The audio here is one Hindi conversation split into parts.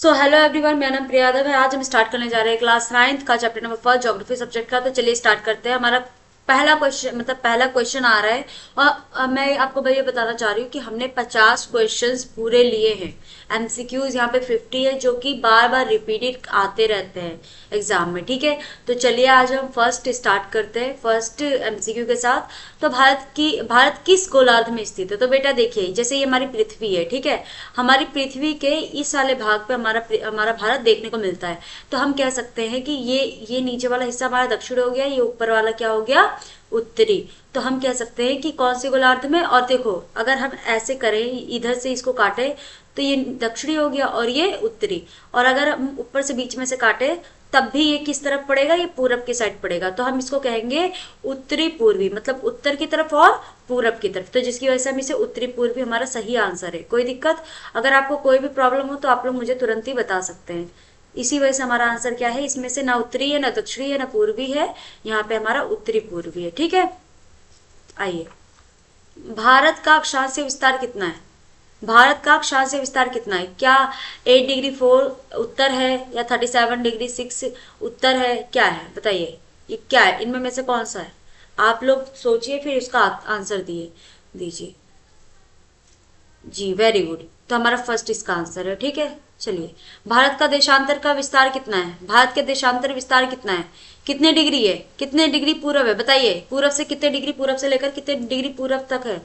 सो हेलो एवरीवन, मेरा नाम प्रिया यादव है। आज हम स्टार्ट करने जा रहे हैं क्लास 9th का चैप्टर नंबर 1 ज्योग्राफी सब्जेक्ट का। तो चलिए स्टार्ट करते हैं। हमारा पहला क्वेश्चन आ रहा है। और मैं आपको भैया बताना चाह रही हूँ कि हमने 50 क्वेश्चंस पूरे लिए हैं। एमसीक्यूज यहाँ पे 50 है, जो कि बार बार रिपीटेड आते रहते हैं एग्जाम में। ठीक है, तो चलिए आज हम फर्स्ट स्टार्ट करते हैं, फर्स्ट एमसीक्यू के साथ। तो भारत किस गोलार्ध में स्थित है? तो बेटा देखिए, जैसे ये हमारी पृथ्वी है, ठीक है। हमारी पृथ्वी के इस वाले भाग पे हमारा भारत देखने को मिलता है। तो हम कह सकते हैं कि ये नीचे वाला हिस्सा हमारा दक्षिण हो गया, ये ऊपर वाला क्या हो गया, उत्तरी। तो हम कह सकते हैं कि कौन से गोलार्ध में। और देखो, अगर हम ऐसे करें, इधर से इसको काटे, तो ये दक्षिणी हो गया और ये उत्तरी। और अगर हम ऊपर से बीच में से काटे, तब भी ये किस तरफ पड़ेगा, ये पूरब की साइड पड़ेगा। तो हम इसको कहेंगे उत्तरी पूर्वी, मतलब उत्तर की तरफ और पूरब की तरफ। तो जिसकी वजह से हम इसे उत्तरी पूर्वी हमारा सही आंसर है। कोई दिक्कत? अगर आपको कोई भी प्रॉब्लम हो तो आप लोग मुझे तुरंत ही बता सकते हैं। इसी वजह से हमारा आंसर क्या है, इसमें से ना उत्तरी है, ना दक्षिणी है, ना पूर्वी है। यहाँ पे हमारा उत्तरी पूर्वी है। ठीक है, आइए। भारत का अक्षांशीय विस्तार कितना है? भारत का अक्षांशीय विस्तार कितना है? क्या 8 डिग्री 4 उत्तर है, या 37 डिग्री 6 उत्तर है? क्या है बताइए, ये क्या है? इनमें से कौन सा है? आप लोग सोचिए, फिर इसका आंसर दीजिए। जी, वेरी गुड। तो हमारा फर्स्ट इसका आंसर है। ठीक है, चलिए। भारत का देशांतर का विस्तार कितना है? भारत के देशांतर विस्तार कितना है? कितने डिग्री है, कितने डिग्री पूरब है? बताइए, पूरब से कितने डिग्री, पूरब से लेकर कितने डिग्री पूरब तक है?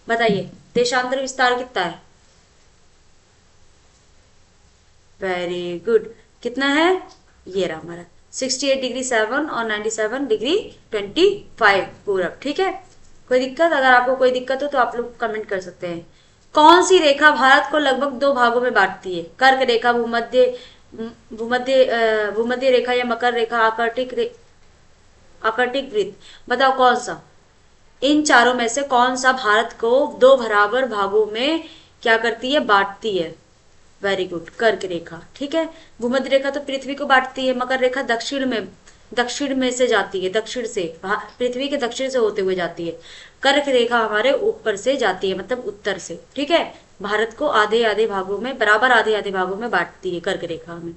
बताइए, देशांतर विस्तार कितना है? Very good. कितना है? ये रहा हमारा 68 डिग्री 7 और 97 डिग्री 25 पूरब। ठीक है, कोई दिक्कत? अगर आपको कोई दिक्कत हो तो आप लोग कमेंट कर सकते हैं। कौन सी रेखा भारत को लगभग दो भागों में बांटती है? कर्क रेखा, भूमध्य रेखा, या मकर रेखा, आकर्टिक वृत्त। बताओ कौन सा? इन चारों में से कौन सा भारत को दो बराबर भागों में क्या करती है, बांटती है? वेरी गुड, कर्क रेखा। ठीक है, भूमध्य रेखा तो पृथ्वी को बांटती है, मकर रेखा दक्षिण में से जाती है, दक्षिण से, पृथ्वी के दक्षिण से होते हुए जाती है। कर्क रेखा हमारे ऊपर से जाती है, मतलब उत्तर से। ठीक है, भारत को आधे आधे भागों में, बराबर आधे आधे भागों में बांटती है कर्क रेखा में।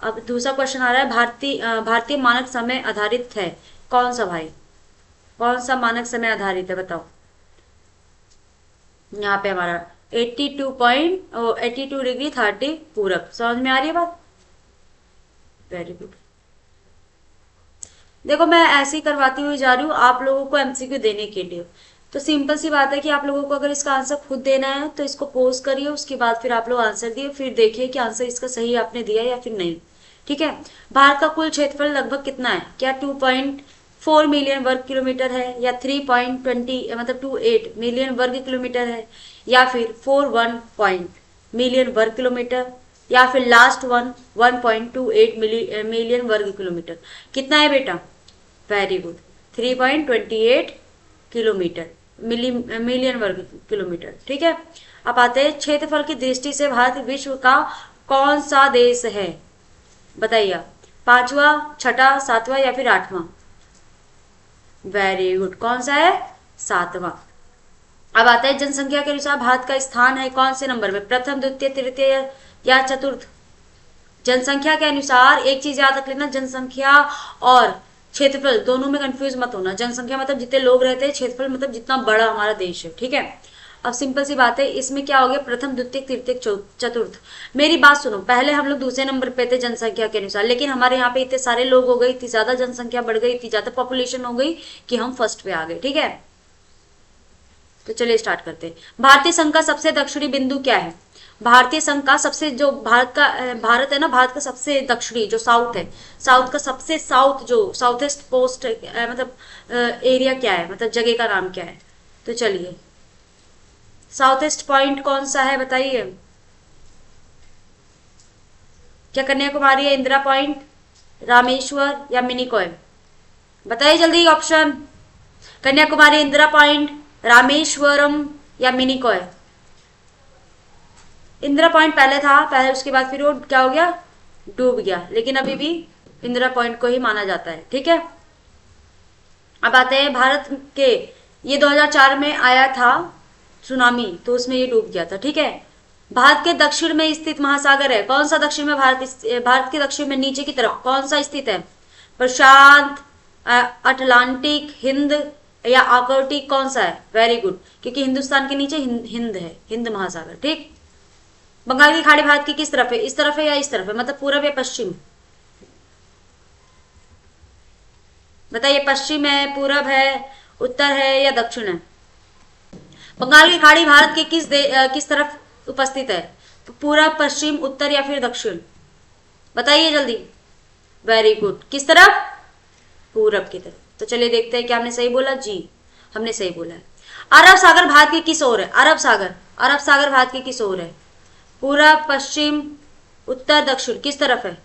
अब दूसरा क्वेश्चन आ रहा है, भारतीय मानक समय आधारित है कौन सा भाई? कौन सा मानक समय आधारित है बताओ? यहाँ पे हमारा 82 डिग्री 30 पूरब। समझ में आ रही है बात? Very good. देखो, मैं ऐसे ही करवाती हुई जा रही हूँ आप लोगों को एमसीक्यू देने के लिए। तो सिंपल सी बात है कि आप लोगों को अगर इसका आंसर खुद देना है तो इसको पोस्ट करिए, उसके बाद फिर आप लोग आंसर दिए, फिर देखिए कि आंसर इसका सही आपने दिया या फिर नहीं। ठीक है, भारत का कुल क्षेत्रफल लगभग कितना है? क्या 2.4 मिलियन वर्ग किलोमीटर है, या 3.20 मतलब 28 मिलियन वर्ग किलोमीटर है, या फिर 41 मिलियन वर्ग किलोमीटर, या फिर लास्ट 1.28 मिलियन वर्ग किलोमीटर? कितना है बेटा? वेरी गुड, 3.28 मिलियन वर्ग किलोमीटर। ठीक है, अब आते हैं क्षेत्रफल की दृष्टि से भारत विश्व का कौन सा देश है? बताइए, पांचवा, छठा, सातवां, या फिर आठवां? वेरी गुड, कौन सा है? सातवां। अब आता है जनसंख्या के अनुसार भारत का स्थान है कौन से नंबर में? प्रथम, द्वितीय, तृतीय, या चतुर्थ? जनसंख्या के अनुसार एक चीज याद रख लेना, जनसंख्या और क्षेत्रफल दोनों में कंफ्यूज मत होना। जनसंख्या मतलब जितने लोग रहते हैं, क्षेत्रफल मतलब जितना बड़ा हमारा देश है। ठीक है, अब सिंपल सी बात है, इसमें क्या हो गया, प्रथम, द्वितीय, तृतीय, चतुर्थ। मेरी बात सुनो, पहले हम लोग दूसरे नंबर पे थे जनसंख्या के अनुसार, लेकिन हमारे यहाँ पे इतने सारे लोग हो गए, इतनी ज्यादा जनसंख्या बढ़ गई, इतनी ज्यादा पॉपुलेशन हो गई कि हम फर्स्ट पे आ गए। ठीक है, तो चलिए स्टार्ट करते हैं। भारतीय संघ का सबसे दक्षिणी बिंदु क्या है? भारतीय संघ का सबसे, जो भारत है ना, भारत का सबसे दक्षिणी जो साउथ है, साउथ का सबसे साउथ, जो साउथेस्ट पोस्ट मतलब एरिया क्या है, मतलब जगह का नाम क्या है? तो चलिए, साउथेस्ट पॉइंट कौन सा है बताइए? क्या कन्याकुमारी है, इंदिरा पॉइंट, रामेश्वर, या मिनिकॉय? बताइए जल्दी ऑप्शन। कन्याकुमारी, इंदिरा पॉइंट, रामेश्वरम, या मिनिकॉय? इंदिरा पॉइंट पहले था, पहले, उसके बाद फिर वो क्या हो गया, डूब गया, लेकिन अभी भी इंदिरा पॉइंट को ही माना जाता है। ठीक है, अब आते हैं भारत के, ये 2004 में आया था सुनामी, तो उसमें ये डूब गया था। ठीक है, भारत के दक्षिण में स्थित महासागर है, कौन सा दक्षिण में? भारत के दक्षिण में नीचे की तरफ कौन सा स्थित है? प्रशांत, अटलांटिक, हिंद या आर्कटिक, कौन सा है? वेरी गुड, क्योंकि हिंदुस्तान के नीचे हिंद है, हिंद महासागर। ठीक। बंगाल की खाड़ी भारत की किस तरफ है? इस तरफ है या इस तरफ है? मतलब पूरब या पश्चिम? बताइए, पश्चिम है, पूरब है, उत्तर है या दक्षिण है? बंगाल की खाड़ी भारत के किस तरफ उपस्थित है? पूरब, पश्चिम, उत्तर या फिर दक्षिण? बताइए जल्दी। वेरी गुड, किस तरफ? पूरब की तरफ। तो चलिए देखते हैं क्या हमने सही बोला। जी, हमने सही बोला है। अरब सागर भारत के किस ओर है? अरब सागर भारत के किस ओर है? पूरब, पश्चिम, उत्तर, दक्षिण, किस तरफ है?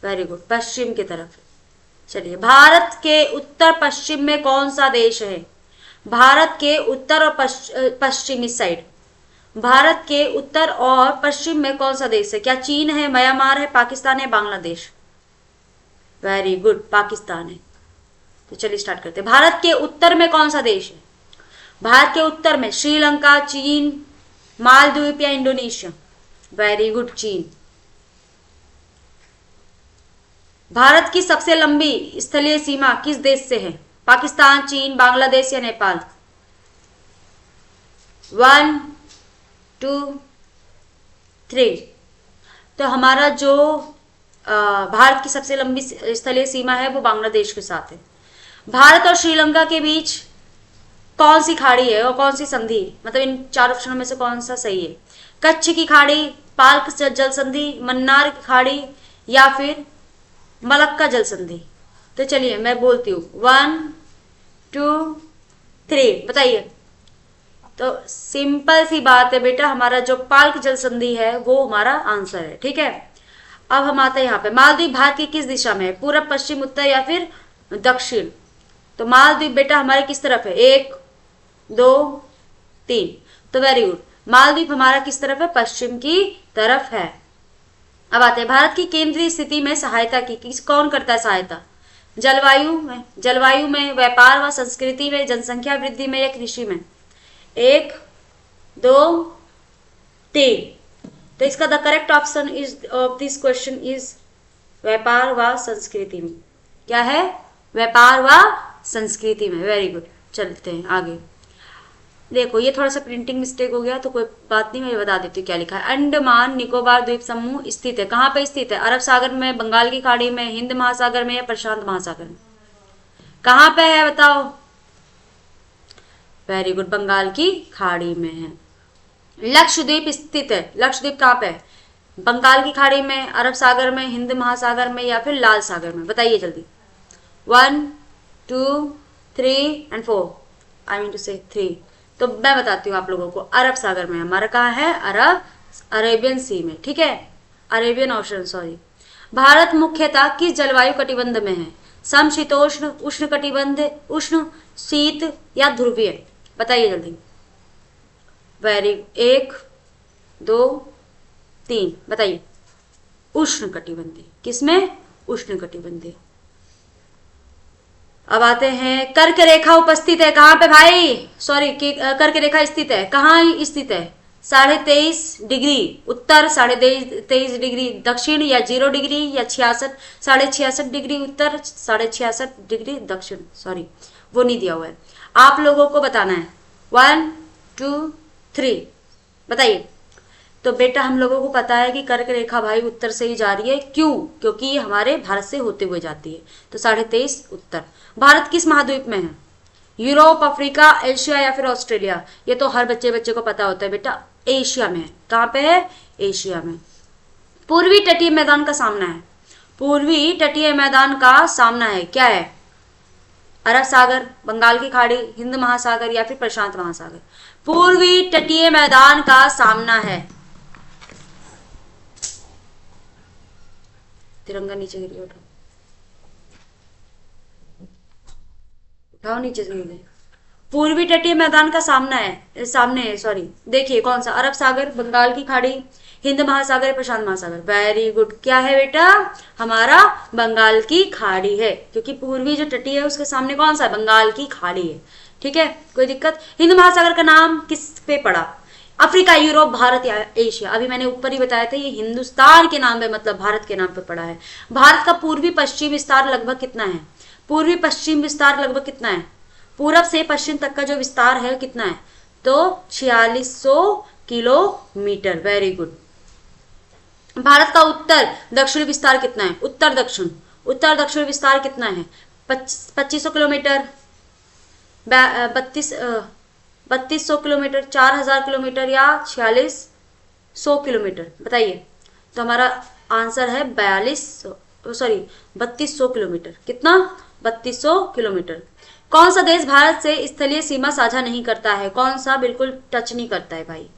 वेरी गुड, पश्चिम की तरफ। चलिए, भारत के उत्तर पश्चिम में कौन सा देश है? भारत के उत्तर और पश्चिम, इस साइड भारत के उत्तर और पश्चिम में कौन सा देश है? क्या चीन है, म्यांमार है, पाकिस्तान है, बांग्लादेश? वेरी गुड, पाकिस्तान है। तो चलिए स्टार्ट करते हैं। भारत के उत्तर में कौन सा देश है? भारत के उत्तर में श्रीलंका, चीन, मालदीव या इंडोनेशिया? वेरी गुड, चीन। भारत की सबसे लंबी स्थलीय सीमा किस देश से है? पाकिस्तान, चीन, बांग्लादेश या नेपाल? 1 2 3। तो हमारा जो भारत की सबसे लंबी स्थलीय सीमा है वो बांग्लादेश के साथ है। भारत और श्रीलंका के बीच कौन सी खाड़ी है और कौन सी संधि? मतलब इन चार ऑप्शनों में से कौन सा सही है? कच्छ की खाड़ी, पाल्क जल संधि, मन्नार की खाड़ी या फिर मलक्का जल संधि? तो चलिए मैं बोलती हूँ, 1 2 3, बताइए। तो सिंपल सी बात है बेटा, हमारा जो पाल्क जल संधि है वो हमारा आंसर है। ठीक है, अब हम आते हैं यहाँ पे। मालदीव भारत की किस दिशा में है? पूरब, पश्चिम, उत्तर या फिर दक्षिण? तो मालदीव बेटा हमारे किस तरफ है? 1 2 3। तो वेरी गुड, मालदीव हमारा किस तरफ है? पश्चिम की तरफ है। अब आते हैं, भारत की केंद्रीय स्थिति में सहायता की कौन करता है सहायता? जलवायु में, व्यापार व संस्कृति में, जनसंख्या वृद्धि में या कृषि में? 1 2 3। तो इसका the correct option is of this question is व्यापार व संस्कृति में। क्या है? व्यापार व संस्कृति में। वेरी गुड, चलते हैं आगे। देखो, ये थोड़ा सा प्रिंटिंग मिस्टेक हो गया तो कोई बात नहीं, मैं बता देती हूँ क्या लिखा है। अंडमान निकोबार द्वीप समूह स्थित है, कहाँ पे स्थित है? अरब सागर में, बंगाल की खाड़ी में, हिंद महासागर में या प्रशांत महासागर में? कहाँ पे है बताओ? वेरी गुड, बंगाल की खाड़ी में है। लक्षद्वीप स्थित है, लक्षद्वीप कहाँ पे है? बंगाल की खाड़ी में, अरब सागर में, हिंद महासागर में या फिर लाल सागर में? बताइए जल्दी। 1 2 3 एंड 4, आई मीन टू से 3। तो मैं बताती हूँ आप लोगों को, अरब सागर में। हमारा कहाँ है? अरेबियन सी में। ठीक है, अरेबियन ओशन, सॉरी। भारत मुख्यतः किस जलवायु कटिबंध में है? समशीतोष्ण, उष्ण कटिबंध, उष्ण, शीत या ध्रुवीय? बताइए जल्दी। वेरी 1 2 3, बताइए। उष्ण कटिबंधी, किसमें? उष्ण कटिबंधी। अब आते हैं, कर्क रेखा उपस्थित है कहाँ पे भाई? सॉरी, कर्क रेखा स्थित है कहाँ स्थित है? 23.5 डिग्री उत्तर, 23.5 डिग्री दक्षिण या 0 डिग्री या 66 डिग्री उत्तर, 66 डिग्री दक्षिण? सॉरी, वो नहीं दिया हुआ है, आप लोगों को बताना है। 1 2 3, बताइए। तो बेटा हम लोगों को पता है कि कर्क रेखा भाई उत्तर से ही जा रही है। क्यों? क्योंकि ये हमारे भारत से होते हुए जाती है। तो 23.5 उत्तर। भारत किस महाद्वीप में है? यूरोप, अफ्रीका, एशिया या फिर ऑस्ट्रेलिया? ये तो हर बच्चे को पता होता है बेटा, एशिया में है। कहाँ पे है? एशिया में। पूर्वी तटीय मैदान का सामना है, पूर्वी तटीय मैदान का सामना है, क्या है? अरब सागर, बंगाल की खाड़ी, हिंद महासागर या फिर प्रशांत महासागर? पूर्वी तटीय मैदान का सामना है। तिरंगा नीचे गिर गया, उठाओ नीचे से गिर। पूर्वी तटीय मैदान का सामने है, सॉरी। देखिए कौन सा? अरब सागर, बंगाल की खाड़ी, हिंद महासागर, प्रशांत महासागर? वेरी गुड, क्या है बेटा? हमारा बंगाल की खाड़ी है, क्योंकि पूर्वी जो तटीय है उसके सामने कौन सा? बंगाल की खाड़ी है। ठीक है, कोई दिक्कत? हिंद महासागर का नाम किस पे पड़ा? अफ्रीका, यूरोप, भारत या एशिया। अभी मैंने ऊपर ही बताया था, ये हिंदुस्तान के नाम पे मतलब भारत के नाम पे पड़ा है। भारत का पूर्वी पश्चिम विस्तार लगभग कितना है? पूर्वी पश्चिम विस्तार लगभग कितना है? पूरब से पश्चिम तक का जो विस्तार है कितना है? तो 4600 किलोमीटर। Very good. भारत का उत्तर दक्षिण विस्तार कितना है? उत्तर दक्षिण, उत्तर दक्षिण विस्तार कितना है? 2500 किलोमीटर, 3200 किलोमीटर, 4000 किलोमीटर या 4600 किलोमीटर? बताइए। तो हमारा आंसर है 3200 कितना? 3200 किलोमीटर। कौन सा देश भारत से स्थलीय सीमा साझा नहीं करता है? कौन सा बिल्कुल टच नहीं करता है भाई?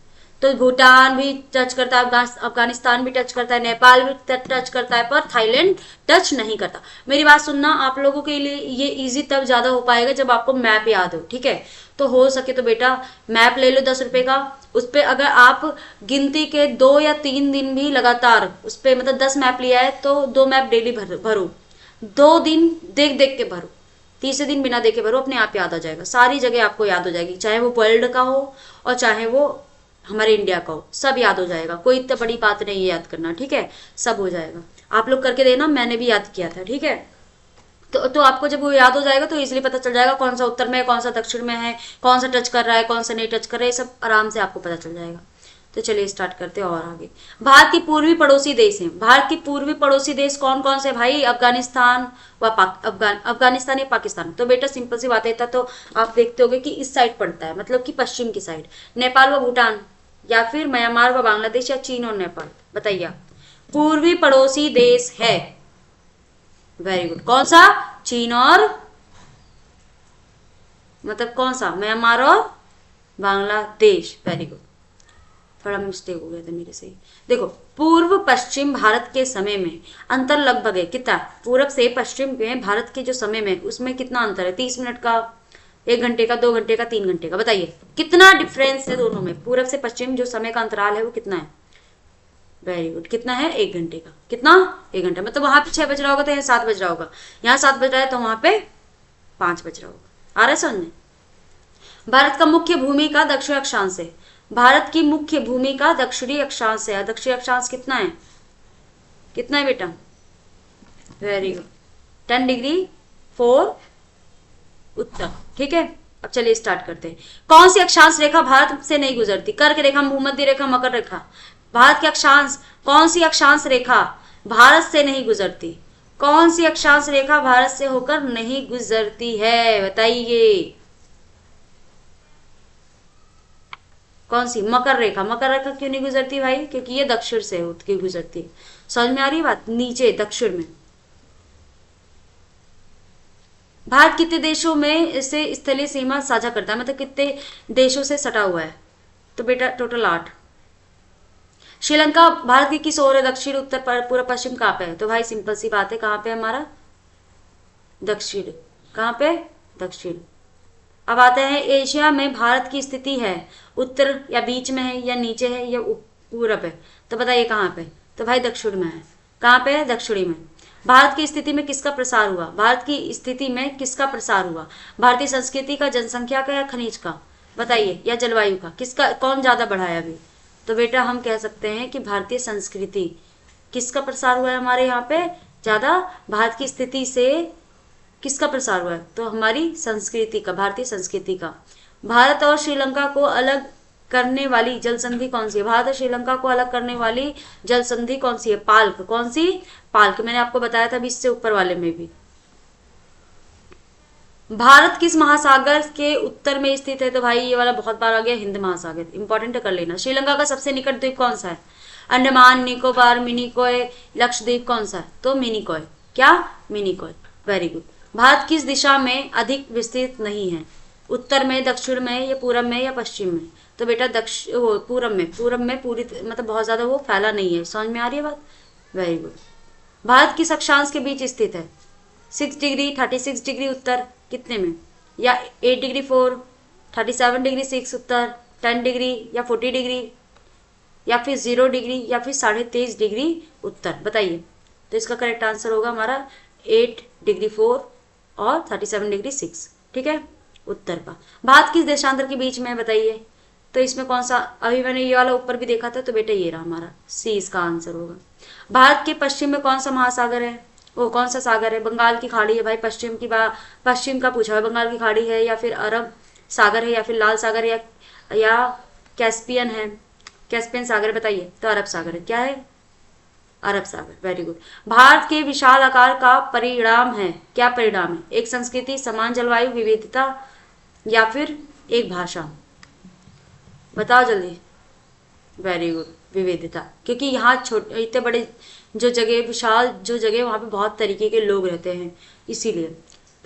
तो भूटान भी टच करता है, अफगानिस्तान भी टच करता है, नेपाल भी टच करता है, पर थाईलैंड टच नहीं करता। मेरी बात सुनना, आप लोगों के लिए ये इजी तब ज्यादा हो पाएगा जब आपको मैप याद हो, ठीक है? तो हो सके तो बेटा मैप ले लो 10 रुपए का, उस पर अगर आप गिनती के 2 या 3 दिन भी लगातार उस पर मतलब 10 मैप लिया है तो 2 मैप डेली भरो, 2 दिन देख देख के भरो, तीसरे दिन बिना देखे भरो, अपने आप याद आ जाएगा। सारी जगह आपको याद हो जाएगी, चाहे वो वर्ल्ड का हो और चाहे वो हमारे इंडिया का हो, सब याद हो जाएगा। कोई इतनी बड़ी बात नहीं है याद करना, ठीक है? सब हो जाएगा। आप लोग करके देना, मैंने भी याद किया था, ठीक है? तो आपको जब वो याद हो जाएगा तो इजीली पता चल जाएगा कौन सा उत्तर में है, कौन सा दक्षिण में है, कौन सा टच कर रहा है, कौन सा नहीं टच कर रहा है, सब आराम से आपको पता चल जाएगा। तो चलिए स्टार्ट करते हैं और आगे। भारत की पूर्वी पड़ोसी देश हैं। भारत की पूर्वी पड़ोसी देश कौन कौन से भाई? अफगानिस्तान व अफगानिस्तान या पाकिस्तान। तो बेटा सिंपल सी बात है, तो आप देखते होगे कि इस साइड पड़ता है, मतलब कि पश्चिम की साइड। नेपाल व भूटान या फिर म्यांमार व बांग्लादेश या चीन और नेपाल? बताइए। पूर्वी पड़ोसी देश है, वेरी गुड। कौन सा? चीन और मतलब कौन सा? म्यांमार और बांग्लादेश। Very good. थोड़ा मिस्टेक हो गया था मेरे से। देखो, पूर्व पश्चिम भारत के समय में अंतर लगभग है कितना? पूरब से पश्चिम में भारत के जो समय में उसमें कितना अंतर है? 30 मिनट का, 1 घंटे का, 2 घंटे का, 3 घंटे का? बताइए कितना डिफरेंस है दोनों में? पूरब से पश्चिम जो समय का अंतराल है वो कितना है? Very good. कितना है? 1 घंटे का। कितना? 1 घंटा। मतलब वहां पे 6 बज रहा होगा तो यहाँ 7 बज रहा होगा, यहाँ 7 बज रहा है तो वहां पे 5 बज रहा होगा। आ रहा है समझ? भारत का मुख्य भूमि का दक्षिण अक्षांश है। भारत की मुख्य भूमि का दक्षिणी अक्षांश है। दक्षिणी अक्षांश कितना है? कितना है बेटा? Very good. 10 डिग्री 4 उत्तर, ठीक है? अब चलिए स्टार्ट करते हैं। कौन सी अक्षांश रेखा भारत से नहीं गुजरती? कर्क रेखा, भूमध्य रेखा, मकर रेखा। भारत के अक्षांश, कौन सी अक्षांश रेखा भारत से नहीं गुजरती? कौन सी अक्षांश रेखा भारत से होकर नहीं गुजरती है? बताइए कौन सी? मकर रेखा। मकर रेखा क्यों नहीं गुजरती भाई? क्योंकि ये दक्षिण से होकर के गुजरती है। समझ में आ रही बात? नीचे दक्षिण में। भारत कितने देशों में इसे स्थलीय सीमा साझा करता है? मतलब कितने देशों से सटा हुआ है? तो बेटा टोटल 8। श्रीलंका भारत की किस ओर है? दक्षिण, उत्तर, पूर्व, पश्चिम? कहाँ पे है? तो भाई सिंपल सी बात है, कहाँ पे हमारा? दक्षिण। कहाँ पे? दक्षिण। अब आते हैं एशिया में भारत की स्थिति है, उत्तर या बीच में है या नीचे है या पूरब है? तो बताइए कहाँ पे? तो भाई दक्षिण में है। कहाँ पे है? दक्षिणी में। भारत की स्थिति में किसका प्रसार हुआ? भारत की स्थिति में किसका प्रसार हुआ? भारतीय संस्कृति का, जनसंख्या का या खनिज का? बताइए, या जलवायु का? किसका, कौन ज्यादा बढ़ा है अभी? तो बेटा हम कह सकते हैं कि भारतीय संस्कृति। किसका प्रसार हुआ है हमारे यहाँ पे ज्यादा? भारत की स्थिति से किसका प्रसार हुआ है? तो हमारी संस्कृति का, भारतीय संस्कृति का। भारत और श्रीलंका को अलग करने वाली जल संधि कौन सी है? भारत और श्रीलंका को अलग करने वाली जल संधि कौन सी है? पाल्क। कौन सी? पाल्क। मैंने आपको बताया था 20 से ऊपर वाले में भी। भारत किस महासागर के उत्तर में स्थित है? तो भाई ये वाला बहुत बार आ गया, हिंद महासागर। इंपॉर्टेंट कर लेना। श्रीलंका का सबसे निकट द्वीप कौन सा है? अंडमान निकोबार, मिनिकॉय, लक्षद्वीप? कौन सा है? तो मिनिकॉय। क्या? मिनिकॉय। Very good. भारत किस दिशा में अधिक विस्तृत नहीं है? उत्तर में, दक्षिण में या पूरब में या पश्चिम में? तो बेटा पूरब में। पूरब में पूरी मतलब बहुत ज्यादा वो फैला नहीं है। समझ में आ रही है बात? Very good. भारत किस अक्षांश के बीच स्थित है? 6 डिग्री 36 डिग्री उत्तर कितने में? या 8 डिग्री 4, 37 डिग्री 6 उत्तर, 10 डिग्री या 40 डिग्री या फिर 0 डिग्री या फिर 23.5 डिग्री उत्तर? बताइए। तो इसका करेक्ट आंसर होगा हमारा 8 डिग्री 4 और 37 डिग्री 6, ठीक है, उत्तर का। भारत किस देशांतर के बीच में है? बताइए। तो इसमें कौन सा, अभी मैंने ये वाला ऊपर भी देखा था, तो बेटा ये रहा हमारा सी इसका आंसर होगा। भारत के पश्चिम में कौन सा महासागर है, वो कौन सा सागर है, बंगाल की खाड़ी है भाई, पश्चिम का पूछा है, बंगाल की खाड़ी है या फिर अरब सागर है या फिर लाल सागर है या कैस्पियन है, कैस्पियन सागर बताइए, तो अरब सागर है, क्या है, अरब सागर, वेरी गुड। भारत के विशाल आकार का परिणाम है, क्या परिणाम है, एक संस्कृति, समान जलवायु, विविधता या फिर एक भाषा, बताओ जल्दी, वेरी गुड, विविधता, क्योंकि यहाँ छोटे इतने बड़े जो जगह, विशाल जो जगह, वहाँ पे बहुत तरीके के लोग रहते हैं, इसीलिए।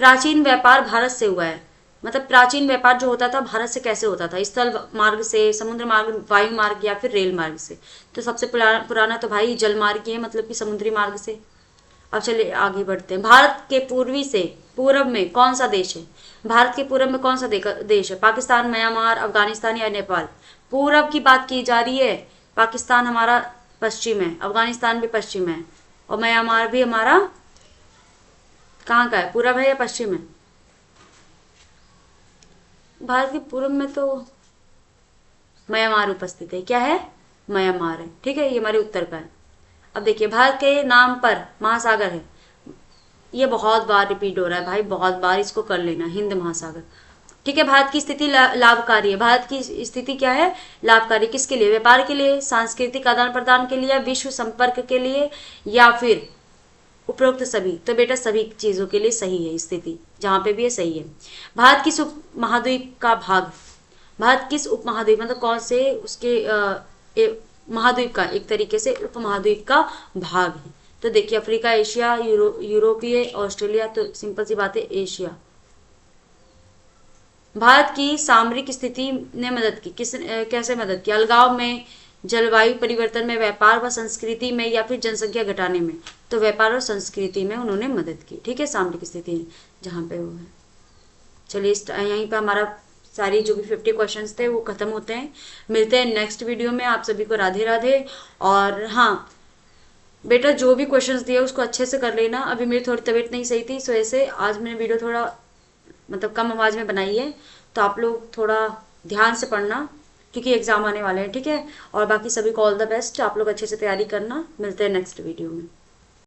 प्राचीन व्यापार भारत से हुआ है, मतलब प्राचीन व्यापार जो होता था भारत से कैसे होता था, स्थल मार्ग से, समुद्र मार्ग, वायु मार्ग या फिर रेल मार्ग से, तो सबसे पुराना तो भाई जल मार्ग ही है, मतलब कि समुद्री मार्ग से। अब चलिए आगे बढ़ते हैं। भारत के पूर्व में कौन सा देश है, भारत के पूर्व में कौन सा देश है, पाकिस्तान, म्यांमार, अफगानिस्तान या नेपाल, पूरब की बात की जा रही है, पाकिस्तान हमारा पश्चिम है, अफगानिस्तान भी पश्चिम है, और म्यांमार भी हमारा कहाँ का है, पूरब है या पश्चिम है, भारत के पूर्व में तो म्यांमार उपस्थित है, क्या है, म्यांमार है, ठीक है, ये हमारे उत्तर का है। अब देखिए, भारत के नाम पर महासागर है, ये बहुत बार रिपीट हो रहा है भाई, बहुत बार इसको कर लेना, हिंद महासागर, ठीक है। भारत की स्थिति लाभकारी है, भारत की स्थिति क्या है, लाभकारी, किसके लिए, व्यापार के लिए, सांस्कृतिक आदान प्रदान के लिए, विश्व संपर्क के लिए या फिर उपरोक्त सभी, तो बेटा सभी चीजों के लिए सही है स्थिति, जहां पे भी ये सही है। भारत किस उप महाद्वीप का भाग, भारत किस उप महाद्वीप, मतलब कौन से उसके महाद्वीप का, एक तरीके से उप महाद्वीप का भाग है, तो देखिए अफ्रीका, एशिया, यूरोपीय, ऑस्ट्रेलिया, तो सिंपल सी बात है एशिया। भारत की सामरिक स्थिति ने मदद की, कैसे मदद की, अलगाव में, जलवायु परिवर्तन में, व्यापार व संस्कृति में या फिर जनसंख्या घटाने में, तो व्यापार और संस्कृति में उन्होंने मदद की, ठीक है, सामरिक स्थिति जहां पे वो है। चलिए यहीं पे हमारा सारी जो भी 50 क्वेश्चंस थे वो खत्म होते हैं, मिलते हैं नेक्स्ट वीडियो में, आप सभी को राधे राधे। और हाँ बेटा, जो भी क्वेश्चंस दिए उसको अच्छे से कर लेना, अभी मेरी थोड़ी तबीयत नहीं सही थी, इस वजह से आज मैंने वीडियो थोड़ा मतलब कम आवाज में बनाई है, तो आप लोग थोड़ा ध्यान से पढ़ना, क्योंकि एग्जाम आने वाले हैं, ठीक है। और बाकी सभी को ऑल द बेस्ट, आप लोग अच्छे से तैयारी करना, मिलते हैं नेक्स्ट वीडियो में।